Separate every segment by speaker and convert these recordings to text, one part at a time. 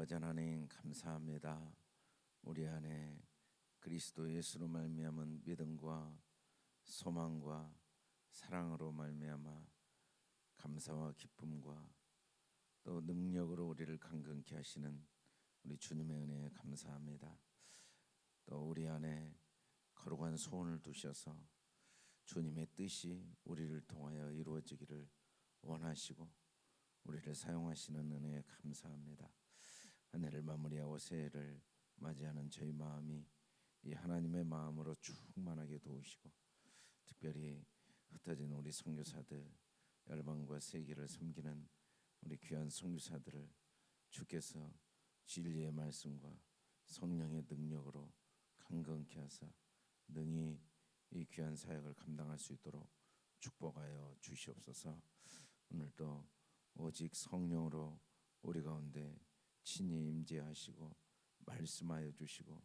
Speaker 1: 아버지 하나님 감사합니다. 우리 안에 그리스도 예수로 말미암은 믿음과 소망과 사랑으로 말미암아 감사와 기쁨과 또 능력으로 우리를 강건케 하시는 우리 주님의 은혜에 감사합니다. 또 우리 안에 거룩한 소원을 두셔서 주님의 뜻이 우리를 통하여 이루어지기를 원하시고 우리를 사용하시는 은혜에 감사합니다. 한 해를 마무리하고 새해를 맞이하는 저희 마음이 이 하나님의 마음으로 충만하게 도우시고 특별히 흩어진 우리 선교사들, 열방과 세계를 섬기는 우리 귀한 선교사들을 주께서 진리의 말씀과 성령의 능력으로 강건케 하사 능히 이 귀한 사역을 감당할 수 있도록 축복하여 주시옵소서. 오늘도 오직 성령으로 우리 가운데 친히 임재하시고 말씀하여 주시고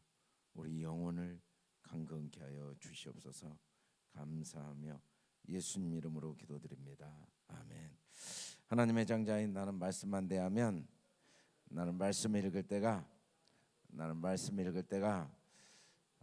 Speaker 1: 우리 영혼을 강건케 하여 주시옵소서. 감사하며 예수님 이름으로 기도드립니다. 아멘. 하나님의 장자인 나는 말씀만 대하면 나는 말씀을 읽을 때가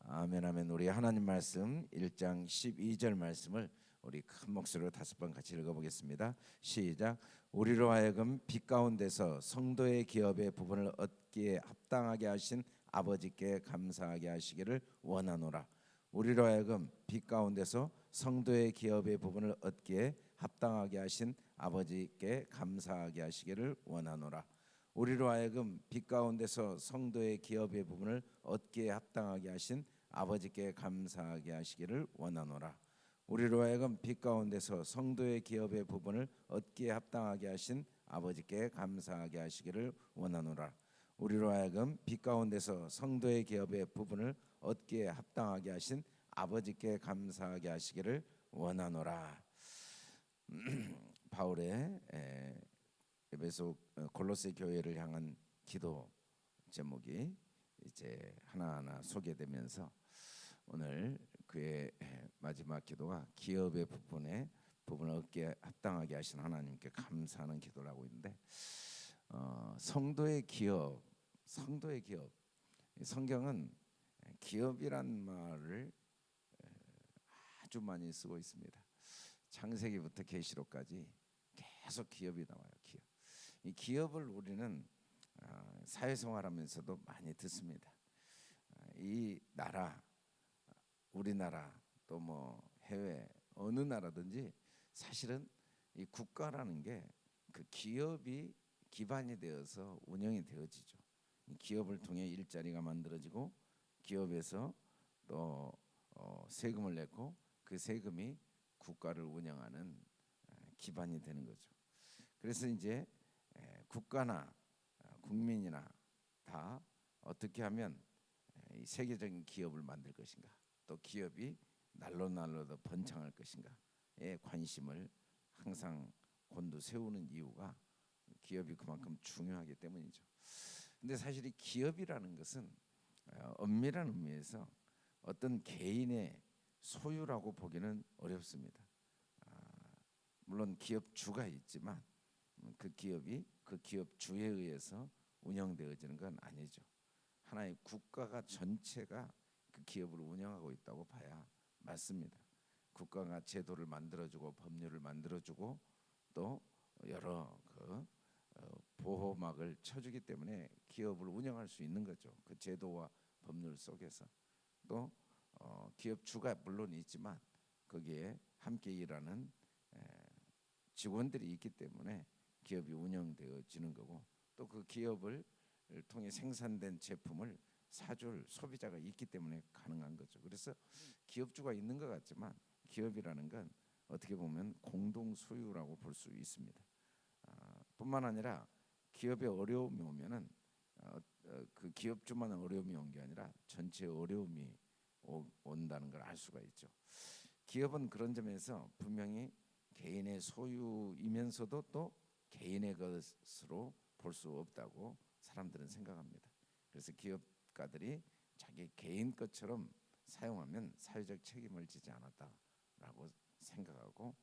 Speaker 1: 아멘 아멘. 우리 하나님 말씀 1장 12절 말씀을 우리 큰 목소리로 5번 같이 읽어보겠습니다. 시작. 우리로 하여금 빛 가운데서 성도의 기업의 부분을 얻기에 합당하게 하신 아버지께 감사하게 하시기를 원하노라. 우리로 하여금 빛 가운데서 성도의 기업의 부분을 얻기에 합당하게 하신 아버지께 감사하게 하시기를 원하노라. 우리로 하여금 빛 가운데서 성도의 기업의 부분을 얻기에 합당하게 하신 아버지께 감사하게 하시기를 원하노라. 우리로 하여금 빛 가운데서 성도의 기업의 부분을 얻기에 합당하게 하신 아버지께 감사하게 하시기를 원하노라. 우리로 하여금 빛 가운데서 성도의 기업의 부분을 얻기에 합당하게 하신 아버지께 감사하게 하시기를 원하노라. 바울의 에베소 골로새 교회를 향한 기도 제목이 이제 하나하나 소개되면서 오늘 그의 마지막 기도가 기업의 부분을 얻기에 합당하게 하신 하나님께 감사하는 기도를 하고 있는데 성도의 기업 성경은 기업이란 말을 아주 많이 쓰고 있습니다. 창세기부터 계시록까지 계속 기업이 나와요. 이 기업을 우리는 사회생활하면서도 많이 듣습니다. 이 나라, 우리나라 또 뭐 해외 어느 나라든지 사실은 이 국가라는 게 그 기업이 기반이 되어서 운영이 되어지죠. 이 기업을 통해 일자리가 만들어지고 기업에서 또 세금을 내고 그 세금이 국가를 운영하는 기반이 되는 거죠. 그래서 이제 국가나 국민이나 다 어떻게 하면 이 세계적인 기업을 만들 것인가, 또 기업이 날로 더 번창할 것인가에 관심을 항상 곤두세우는 이유가 기업이 그만큼 중요하기 때문이죠. 근데 사실 이 기업이라는 것은 엄밀한 의미에서 어떤 개인의 소유라고 보기는 어렵습니다. 물론 기업주가 있지만 그 기업이 그 기업주에 의해서 운영되어지는 건 아니죠. 하나의 국가가 전체가 그 기업을 운영하고 있다고 봐야 맞습니다. 국가가 제도를 만들어주고 법률을 만들어주고 또 여러 보호막을 쳐주기 때문에 기업을 운영할 수 있는 거죠. 그 제도와 법률 속에서 또 기업주가 물론 있지만 거기에 함께 일하는 직원들이 있기 때문에 기업이 운영되어지는 거고 또 그 기업을 통해 생산된 제품을 사줄 소비자가 있기 때문에 가능한 거죠. 그래서 기업주가 있는 것 같지만 기업이라는 건 어떻게 보면 공동 소유라고 볼 수 있습니다. 뿐만 아니라 기업에 어려움이 오면은 그 기업주만 어려움이 온 게 아니라 전체 어려움이 온다는 걸 알 수가 있죠. 기업은 그런 점에서 분명히 개인의 소유이면서도 또 개인의 것으로 볼 수 없다고 사람들은 생각합니다. 그래서 기업가들이 자기 개인 것처럼 사용하면 사회적 책임을 지지 않았다라고 생각하고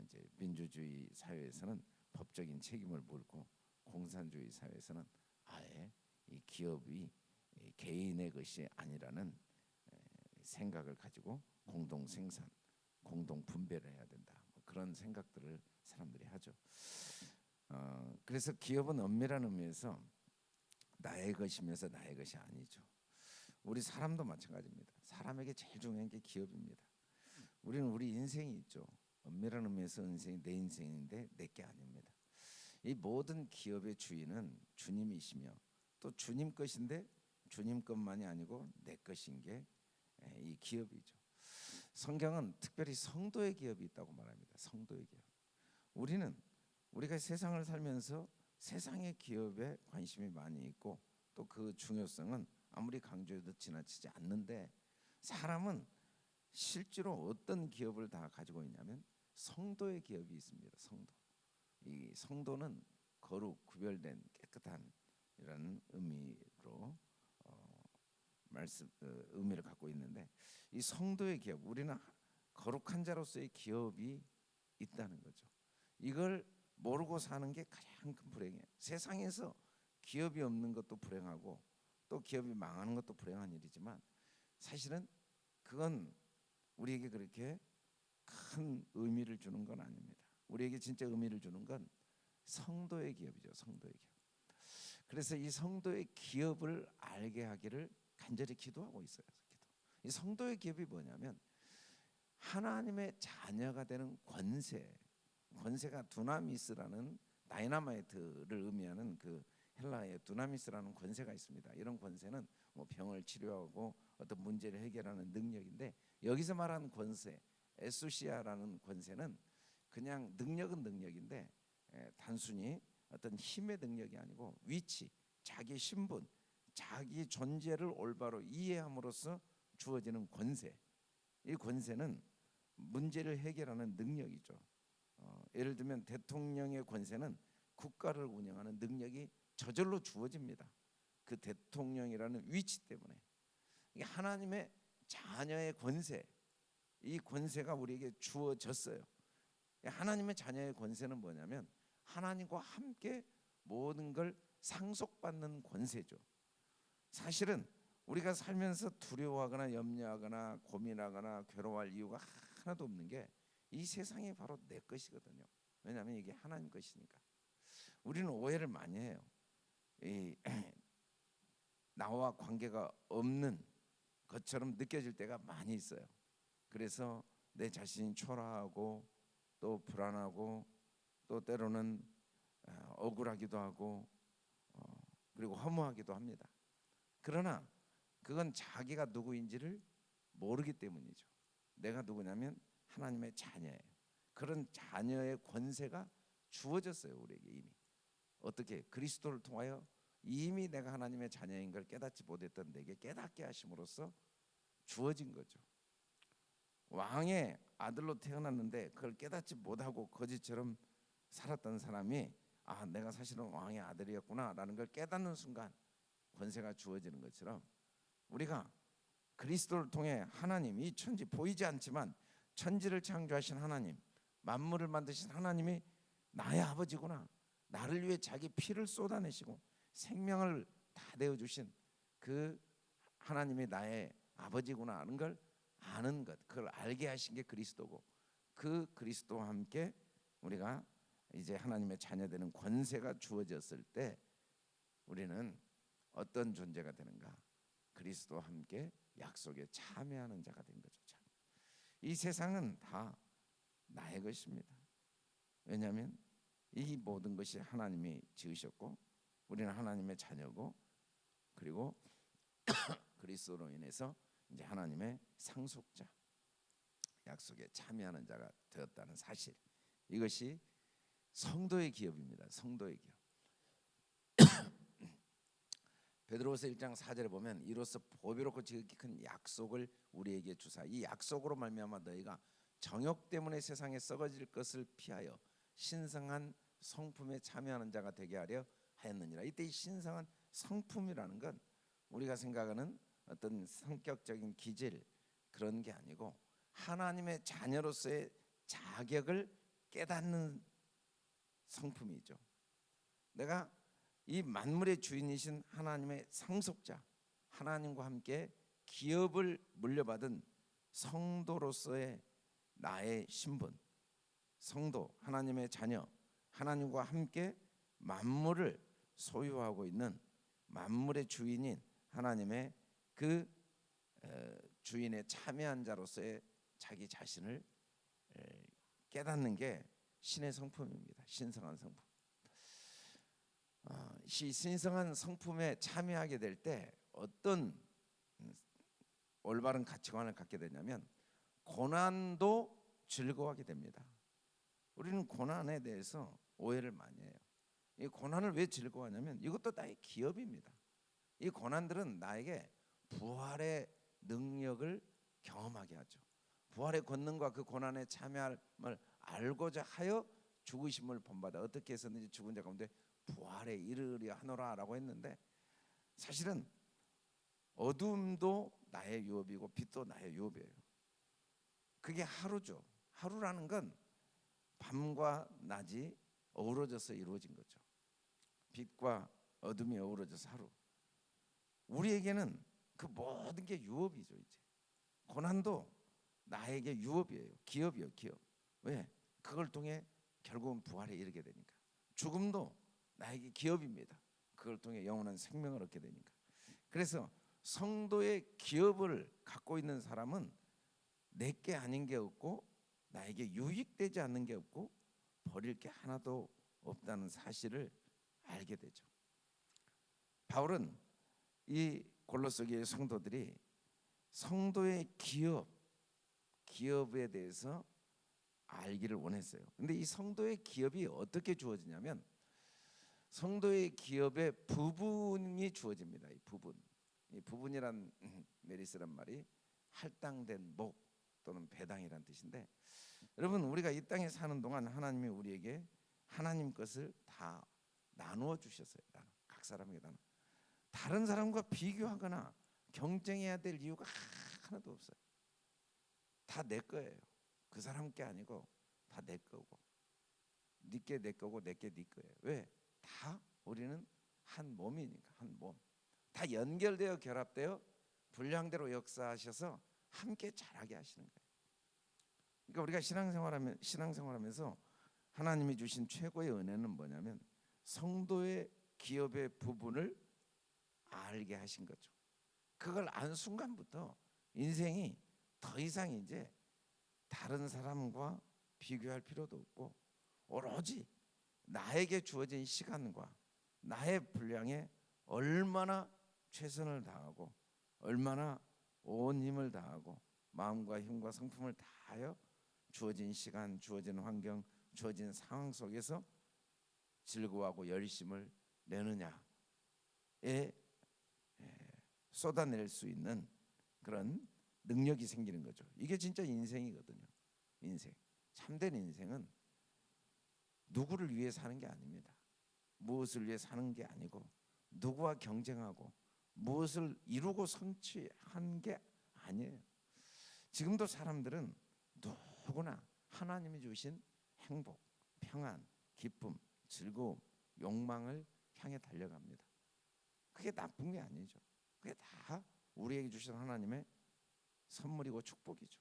Speaker 1: 이제 민주주의 사회에서는 법적인 책임을 물고 공산주의 사회에서는 아예 기업이 개인의 것이 아니라는 생각을 가지고 공동 생산, 공동 분배를 해야 된다. 그런 생각들을 사람들이 하죠. 그래서 기업은 엄밀한 의미에서 나의 것이면서 나의 것이 아니죠. 우리 사람도 마찬가지입니다. 사람에게 제일 중요한 게 기업입니다. 우리는 우리 인생이 있죠. 엄밀한 의미에서 인생이 내 인생인데 내 게 아닙니다. 이 모든 기업의 주인은 주님이시며 또 주님 것인데 주님 것만이 아니고 내 것인 게 이 기업이죠. 성경은 특별히 성도의 기업이 있다고 말합니다. 성도의 기업. 우리가 세상을 살면서 세상의 기업에 관심이 많이 있고 또 그 중요성은 아무리 강조해도 지나치지 않는데, 사람은 실제로 어떤 기업을 다 가지고 있냐면 성도의 기업이 있습니다. 성도. 이 성도는 거룩, 구별된, 깨끗한 이런 의미로 의미를 갖고 있는데, 이 성도의 기업, 우리는 거룩한 자로서의 기업이 있다는 거죠. 이걸 모르고 사는 게 가장 큰 불행이에요. 세상에서 기업이 없는 것도 불행하고 또 기업이 망하는 것도 불행한 일이지만 사실은 그건 우리에게 그렇게 큰 의미를 주는 건 아닙니다. 우리에게 진짜 의미를 주는 건 성도의 기업이죠. 성도의 기업. 그래서 이 성도의 기업을 알게 하기를 간절히 기도하고 있어요. 이 성도의 기업이 뭐냐면 하나님의 자녀가 되는 권세가 두나미스라는 다이나마이트를 의미하는 그 헬라의 두나미스라는 권세가 있습니다. 이런 권세는 뭐 병을 치료하고 어떤 문제를 해결하는 능력인데, 여기서 말하는 권세, 에수시아라는 권세는 그냥 능력은 능력인데 단순히 어떤 힘의 능력이 아니고 위치, 자기 신분, 자기 존재를 올바로 이해함으로써 주어지는 권세. 이 권세는 문제를 해결하는 능력이죠. 예를 들면 대통령의 권세는 국가를 운영하는 능력이 저절로 주어집니다. 그 대통령이라는 위치 때문에. 이게 하나님의 자녀의 권세, 이 권세가 우리에게 주어졌어요. 하나님의 자녀의 권세는 뭐냐면 하나님과 함께 모든 걸 상속받는 권세죠. 사실은 우리가 살면서 두려워하거나 염려하거나 고민하거나 괴로워할 이유가 하나도 없는 게 이 세상이 바로 내 것이거든요. 왜냐하면 이게 하나님 것이니까. 우리는 오해를 많이 해요. 나와 관계가 없는 것처럼 느껴질 때가 많이 있어요. 그래서 내 자신이 초라하고 또 불안하고 또 때로는 억울하기도 하고 그리고 허무하기도 합니다. 그러나 그건 자기가 누구인지를 모르기 때문이죠. 내가 누구냐면 하나님의 자녀예요. 그런 자녀의 권세가 주어졌어요. 우리에게 이미. 어떻게? 그리스도를 통하여 이미 내가 하나님의 자녀인 걸 깨닫지 못했던 내게 깨닫게 하심으로써 주어진 거죠. 왕의 아들로 태어났는데 그걸 깨닫지 못하고 거지처럼 살았던 사람이 내가 사실은 왕의 아들이었구나라는 걸 깨닫는 순간 권세가 주어지는 것처럼 우리가 그리스도를 통해 하나님, 이 천지 보이지 않지만 천지를 창조하신 하나님, 만물을 만드신 하나님이 나의 아버지구나, 나를 위해 자기 피를 쏟아내시고 생명을 다 내어주신 그 하나님이 나의 아버지구나 하는 걸 아는 것, 그걸 알게 하신 게 그리스도고, 그 그리스도와 함께 우리가 이제 하나님의 자녀되는 권세가 주어졌을 때 우리는 어떤 존재가 되는가? 그리스도와 함께 약속에 참여하는 자가 된 거죠. 이 세상은 다 나의 것입니다. 왜냐하면 이 모든 것이 하나님이 지으셨고 우리는 하나님의 자녀고, 그리고 그리스도로 인해서 이제 하나님의 상속자, 약속에 참여하는 자가 되었다는 사실, 이것이 성도의 기업입니다. 성도의 기업. 베드로후서 1장 4절에 보면 이로써 보배롭고 지극히 큰 약속을 우리에게 주사 이 약속으로 말미암아 너희가 정욕 때문에 세상에 썩어질 것을 피하여 신성한 성품에 참여하는 자가 되게 하려 하였느니라. 이때 이 신성한 성품이라는 건 우리가 생각하는 어떤 성격적인 기질, 그런 게 아니고 하나님의 자녀로서의 자격을 깨닫는 성품이죠. 내가 이 만물의 주인이신 하나님의 상속자, 하나님과 함께 기업을 물려받은 성도로서의 나의 신분, 성도, 하나님의 자녀, 하나님과 함께 만물을 소유하고 있는 만물의 주인인 하나님의 그 주인의 참여한 자로서의 자기 자신을 깨닫는 게 신의 성품입니다. 신성한 성품. 이 신성한 성품에 참여하게 될 때 어떤 올바른 가치관을 갖게 되냐면 고난도 즐거워하게 됩니다. 우리는 고난에 대해서 오해를 많이 해요. 이 고난을 왜 즐거워하냐면 이것도 나의 기업입니다. 이 고난들은 나에게 부활의 능력을 경험하게 하죠. 부활의 권능과 그 고난에 참여함을 알고자 하여 죽으심을 본받아 어떻게 해서든지 죽은 자 가운데 부활에 이르려 하노라라고 했는데, 사실은 어둠도 나의 유업이고 빛도 나의 유업이에요. 그게 하루죠. 하루라는 건 밤과 낮이 어우러져서 이루어진 거죠. 빛과 어둠이 어우러져서 하루. 우리에게는 그 모든 게 유업이죠. 이제 고난도 나에게 유업이에요. 기업이요, 기업. 왜? 그걸 통해 결국은 부활에 이르게 되니까. 죽음도 나에게 기업입니다. 그걸 통해 영원한 생명을 얻게 되니까. 그래서 성도의 기업을 갖고 있는 사람은 내게 아닌 게 없고 나에게 유익되지 않는 게 없고 버릴 게 하나도 없다는 사실을 알게 되죠. 바울은 이 골로새 교회 성도들이 성도의 기업에 대해서 알기를 원했어요. 근데 이 성도의 기업이 어떻게 주어지냐면 성도의 기업의 부분이 주어집니다. 이 부분이란 메리스란 말이 할당된 목 또는 배당이란 뜻인데, 여러분 우리가 이 땅에 사는 동안 하나님이 우리에게 하나님 것을 다 나누어 주셨어요. 각 사람에게 다른 사람과 비교하거나 경쟁해야 될 이유가 하나도 없어요. 다 내 거예요. 그 사람 게 아니고 다 내 거고, 네게 내 거고 내게 네 거예요. 왜? 다 우리는 한 몸이니까. 한 몸. 다 연결되어 결합되어 분량대로 역사하셔서 함께 자라게 하시는 거예요. 그러니까 우리가 신앙생활하면서 하나님이 주신 최고의 은혜는 뭐냐면 성도의 기업의 부분을 알게 하신 거죠. 그걸 안 순간부터 인생이 더 이상 이제 다른 사람과 비교할 필요도 없고 오로지 나에게 주어진 시간과 나의 분량에 얼마나 최선을 다하고 얼마나 온 힘을 다하고 마음과 힘과 성품을 다하여 주어진 시간, 주어진 환경, 주어진 상황 속에서 즐거워하고 열심을 내느냐에 쏟아낼 수 있는 그런 능력이 생기는 거죠. 이게 진짜 인생이거든요. 인생. 참된 인생은 누구를 위해 사는 게 아닙니다. 무엇을 위해 사는 게 아니고 누구와 경쟁하고 무엇을 이루고 성취한 게 아니에요. 지금도 사람들은 누구나 하나님이 주신 행복, 평안, 기쁨, 즐거움, 욕망을 향해 달려갑니다. 그게 나쁜 게 아니죠. 그게 다 우리에게 주신 하나님의 선물이고 축복이죠.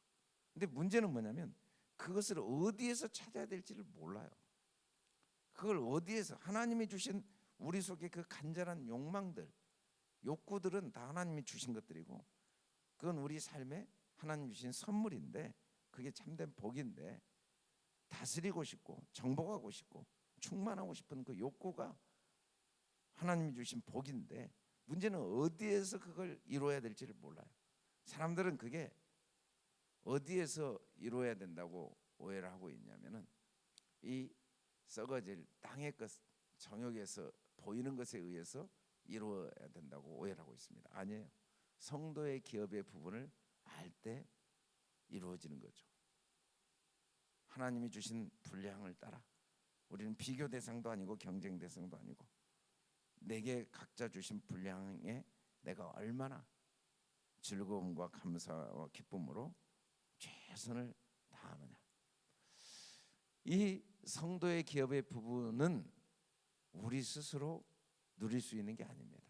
Speaker 1: 근데 문제는 뭐냐면 그것을 어디에서 찾아야 될지를 몰라요. 그걸 어디에서, 하나님이 주신 우리 속에 그 간절한 욕망들, 욕구들은 다 하나님이 주신 것들이고 그건 우리 삶에 하나님 주신 선물인데 그게 참된 복인데, 다스리고 싶고 정복하고 싶고 충만하고 싶은 그 욕구가 하나님이 주신 복인데 문제는 어디에서 그걸 이루어야 될지를 몰라요. 사람들은 그게 어디에서 이루어야 된다고 오해를 하고 있냐면은 이 썩어질 땅의 것, 정욕에서 보이는 것에 의해서 이루어야 된다고 오해를 하고 있습니다. 아니에요. 성도의 기업의 부분을 알 때 이루어지는 거죠. 하나님이 주신 분량을 따라 우리는 비교 대상도 아니고 경쟁 대상도 아니고 내게 각자 주신 분량에 내가 얼마나 즐거움과 감사와 기쁨으로 최선을 다하느냐. 이 성도의 기업의 부분은 우리 스스로 누릴 수 있는 게 아닙니다.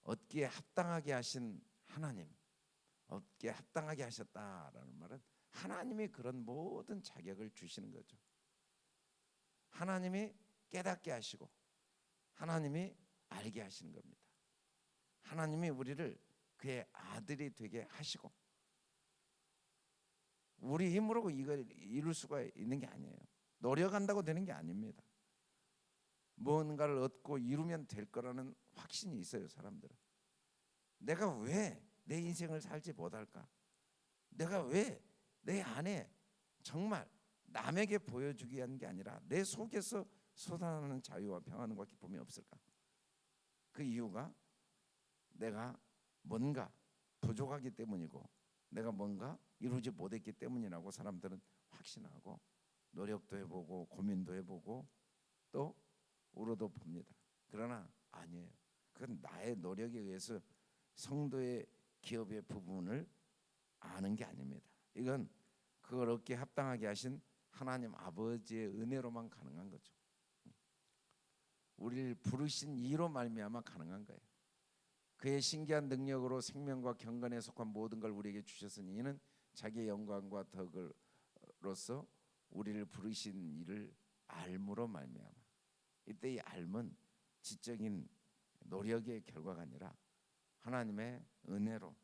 Speaker 1: 얻기에 합당하게 하신 하나님, 얻기에 합당하게 하셨다라는 말은 하나님이 그런 모든 자격을 주시는 거죠. 하나님이 깨닫게 하시고 하나님이 알게 하시는 겁니다. 하나님이 우리를 그의 아들이 되게 하시고, 우리 힘으로 이걸 이룰 수가 있는 게 아니에요. 노력한다고 되는 게 아닙니다. 무언가를 얻고 이루면 될 거라는 확신이 있어요, 사람들은. 내가 왜 내 인생을 살지 못할까? 내가 왜 내 안에 정말 남에게 보여주기 위한 게 아니라 내 속에서 솟아나는 자유와 평안과 기쁨이 없을까? 그 이유가 내가 뭔가 부족하기 때문이고 내가 뭔가 이루지 못했기 때문이라고 사람들은 확신하고 노력도 해보고 고민도 해보고 또 울어도 봅니다. 그러나 아니에요. 그건 나의 노력에 의해서 성도의 기업의 부분을 아는 게 아닙니다. 이건 그걸 얻기에 합당하게 하신 하나님 아버지의 은혜로만 가능한 거죠. 우리를 부르신 이로 말미암아 가능한 거예요. 그의 신기한 능력으로 생명과 경건에 속한 모든 걸 우리에게 주셨으니 이는 자기의 영광과 덕으로서 우리를 부르신 이를 알므로 말미암아. 이때 이 알은 지적인 노력의 결과가 아니라 하나님의 은혜로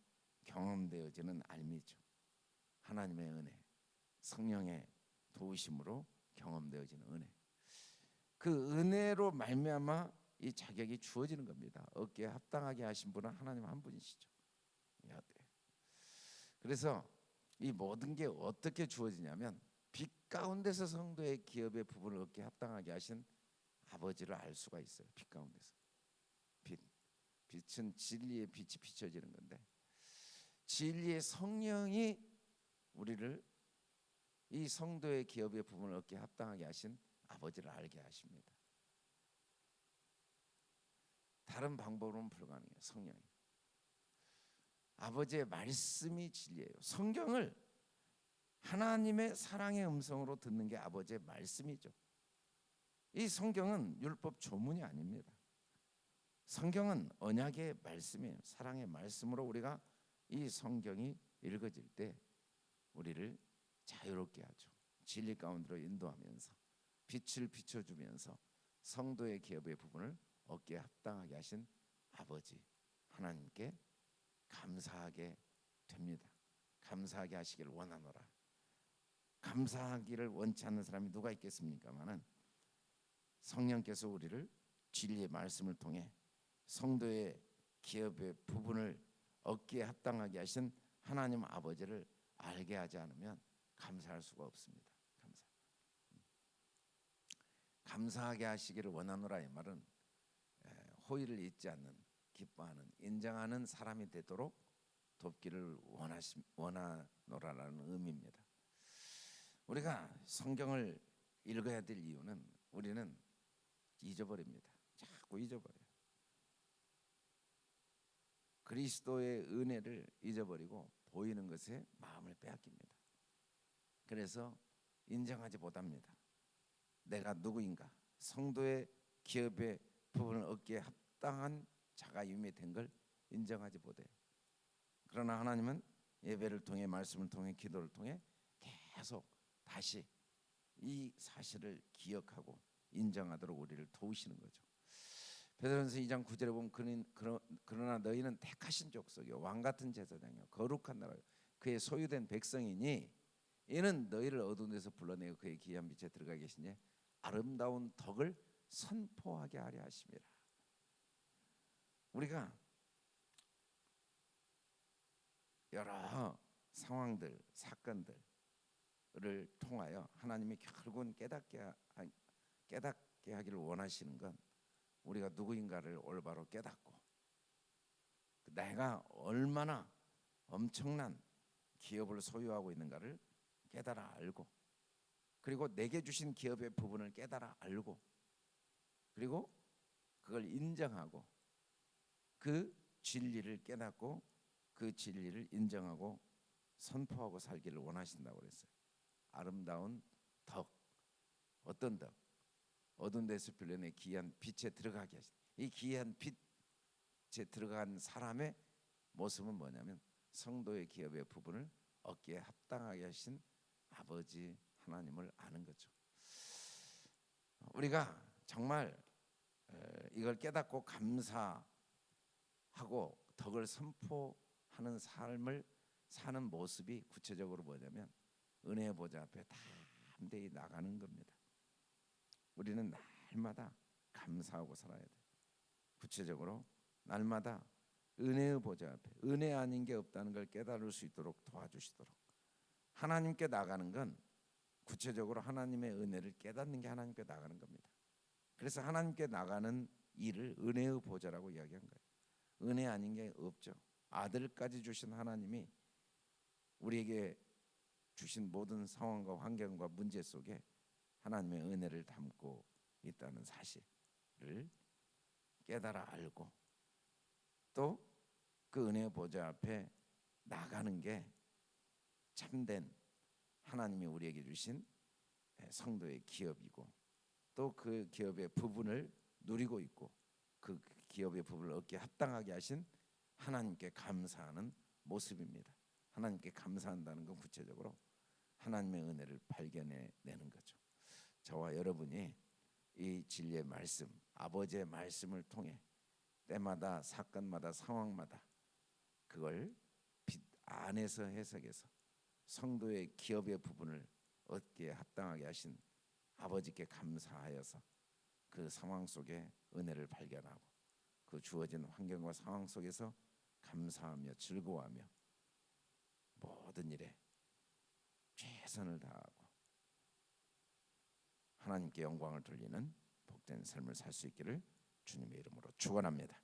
Speaker 1: 경험되어지는 알미죠. 하나님의 은혜, 성령의 도우심으로 경험되어지는 은혜. 그 은혜로 말미암아 이 자격이 주어지는 겁니다. 얻기에 합당하게 하신 분은 하나님 한 분이시죠. 그래서 이 모든 게 어떻게 주어지냐면 빛 가운데서 성도의 기업의 부분을 얻기에 합당하게 하신 아버지를 알 수가 있어요. 빛 가운데서. 빛은 진리의 빛이 비춰지는 건데 진리의 성령이 우리를 이 성도의 기업의 부분을 얻기에 합당하게 하신 아버지를 알게 하십니다. 다른 방법으로는 불가능해요. 성령이. 아버지의 말씀이 진리예요. 성경을 하나님의 사랑의 음성으로 듣는 게 아버지의 말씀이죠. 이 성경은 율법 조문이 아닙니다. 성경은 언약의 말씀이에요. 사랑의 말씀으로 우리가 이 성경이 읽어질 때 우리를 자유롭게 하죠. 진리 가운데로 인도하면서 빛을 비춰주면서 성도의 기업의 부분을 얻기에 합당하게 하신 아버지 하나님께 감사하게 됩니다. 감사하게 하시기를 원하노라. 감사하기를 원치 않는 사람이 누가 있겠습니까마는 성령께서 우리를 진리의 말씀을 통해 성도의 기업의 부분을 얻기에 합당하게 하신 하나님 아버지를 알게 하지 않으면 감사할 수가 없습니다. 감사하게 하시기를 원하노라 이 말은 호의를 잊지 않는, 기뻐하는, 인정하는 사람이 되도록 돕기를 원하노라라는 의미입니다. 우리가 성경을 읽어야 될 이유는 우리는 잊어버립니다. 자꾸 잊어버려요. 그리스도의 은혜를 잊어버리고 보이는 것에 마음을 빼앗깁니다. 그래서 인정하지 못합니다. 내가 누구인가? 성도의 기업의 부분을 얻기에 합당한 자가 이미 된 걸 인정하지 못해요. 그러나 하나님은 예배를 통해 말씀을 통해 기도를 통해 계속 다시 이 사실을 기억하고 인정하도록 우리를 도우시는 거죠. 베드로전서 2장 9절에 보면 그러나 너희는 택하신 족속이요 왕같은 제사장이요 거룩한 나라 그의 소유된 백성이니 이는 너희를 어두운 데서 불러내어 그의 기이한 빛에 들어가 계시니 아름다운 덕을 선포하게 하려 하심이라. 우리가 여러 상황들, 사건들을 통하여 하나님이 결국은 깨닫게 하기를 원하시는 건 우리가 누구인가를 올바로 깨닫고 내가 얼마나 엄청난 기업을 소유하고 있는가를 깨달아 알고 그리고 내게 주신 기업의 부분을 깨달아 알고 그리고 그걸 인정하고 그 진리를 깨닫고 그 진리를 인정하고 선포하고 살기를 원하신다고 그랬어요. 아름다운 덕, 어떤 덕? 어두운 데서 빌려내 기이한 빛에 들어가게 하신 이 귀한 빛에 들어간 사람의 모습은 뭐냐면 성도의 기업의 부분을 어깨에 합당하게 하신 아버지 하나님을 아는 거죠. 우리가 정말 이걸 깨닫고 감사하고 덕을 선포하는 삶을 사는 모습이 구체적으로 뭐냐면 은혜의 보좌 앞에 담대히 나가는 겁니다. 우리는 날마다 감사하고 살아야 돼요. 구체적으로 날마다 은혜의 보좌 앞에 은혜 아닌 게 없다는 걸 깨달을 수 있도록 도와주시도록 하나님께 나가는 건 구체적으로 하나님의 은혜를 깨닫는 게 하나님께 나가는 겁니다. 그래서 하나님께 나가는 일을 은혜의 보좌라고 이야기한 거예요. 은혜 아닌 게 없죠. 아들까지 주신 하나님이 우리에게 주신 모든 상황과 환경과 문제 속에 하나님의 은혜를 담고 있다는 사실을 깨달아 알고 또 그 은혜의 보좌 앞에 나가는 게 참된 하나님이 우리에게 주신 성도의 기업이고 또 그 기업의 부분을 누리고 있고 그 기업의 부분을 얻기에 합당하게 하신 하나님께 감사하는 모습입니다. 하나님께 감사한다는 건 구체적으로 하나님의 은혜를 발견해내는 거죠. 저와 여러분이 이 진리의 말씀, 아버지의 말씀을 통해 때마다 사건마다 상황마다 그걸 빛 안에서 해석해서 성도의 기업의 부분을 얻기에 합당하게 하신 아버지께 감사하여서 그 상황 속에 은혜를 발견하고 그 주어진 환경과 상황 속에서 감사하며 즐거워하며 모든 일에 최선을 다하고 하나님께 영광을 돌리는 복된 삶을 살 수 있기를 주님의 이름으로 축원합니다.